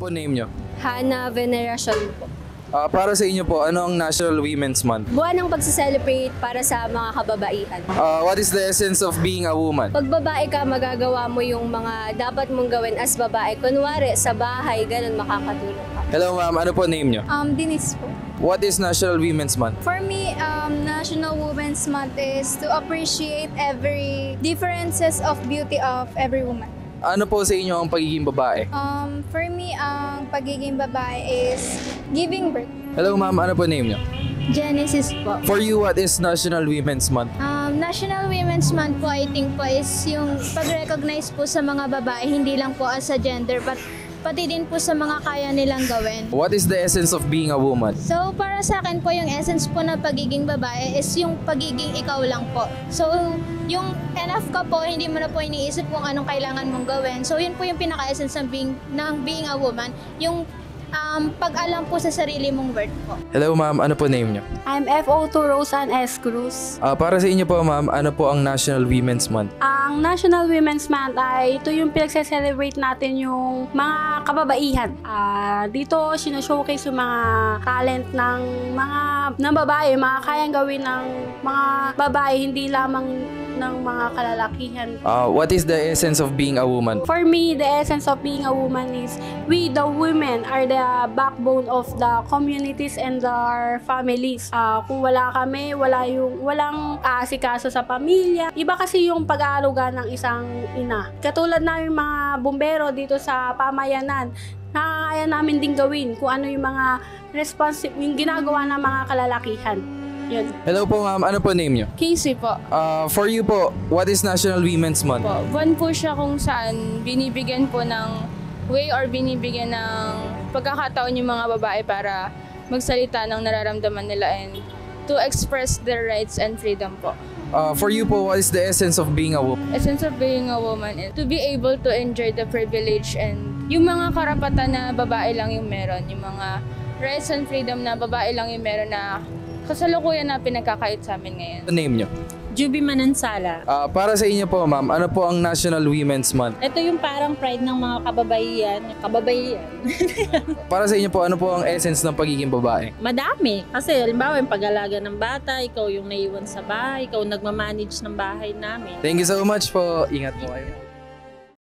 po name nyo? Hana Veneracion po. Para sa inyo po, ano ang National Women's Month? Buwan ng pagsa-celebrate para sa mga kababaihan. What is the essence of being a woman? Pag babae ka, magagawa mo yung mga dapat mong gawin as babae. Kunwari, sa bahay, ganun makakatulong ka. Hello ma'am, ano po name nyo? Denise po. What is National Women's Month? For me, National Women's Month is to appreciate every differences of beauty of every woman. Ano po sa inyo ang pagiging babae? For me, ang pagiging babae is giving birth. Hello ma'am, ano po name nyo? Genesis po. For you, what is National Women's Month? National Women's Month po, I think po, is yung pag-recognize po sa mga babae, hindi lang po as a gender, but pati din po sa mga kaya nilang gawin. What is the essence of being a woman? So, para sa akin po, yung essence po ng pagiging babae is yung pagiging ikaw lang po. So, yung enough ka po, hindi mo na po iniisip kung anong kailangan mong gawin. So, yun po yung pinaka-essence ng being a woman. Yung pag-alam po sa sarili mong worth po. Hello ma'am, ano po name nyo? I'm FO2 Rosan S. Cruz. Para sa inyo po ma'am, ano po ang National Women's Month? Ang National Women's Month ay ito yung pinagse-celebrate natin yung mga kababaihan. Dito sinashowcase yung mga talent ng babae, mga kayang gawin ng mga babae, hindi lamang ng mga kalalakihan. What is the essence of being a woman? For me, the essence of being a woman is we the women are the backbone of the communities and our families. Kung wala kami, walang asikaso sa pamilya. Iba kasi yung pag-aaruga ng isang ina. Katulad namin mga bumbero dito sa pamayanan, nakakaya namin din gawin kung ano yung mga yung ginagawa ng mga kalalakihan. Yun. Hello po ma'am, ano po name nyo? Casey po. For you po, what is National Women's Month? Buwan po siya kung saan binibigyan po ng way or binibigyan ng pagkakataon yung mga babae para magsalita ng nararamdaman nila and to express their rights and freedom po. For you po, what is the essence of being a woman? Essence of being a woman is to be able to enjoy the privilege and yung mga karapatan na babae lang yung meron, yung mga rights and freedom na babae lang yung meron na kasalukuyan na pinagkakait sa amin ngayon. Ano name nyo? Juby Manansala. Para sa inyo po ma'am, ano po ang National Women's Month? Ito yung parang pride ng mga kababaihan. Para sa inyo po, ano po ang essence ng pagiging babae? Madami. Kasi halimbawa yung pag-alaga ng bata, ikaw yung naiwan sa bahay, ikaw nagmamanage ng bahay namin. Thank you so much po. Ingat po kayo.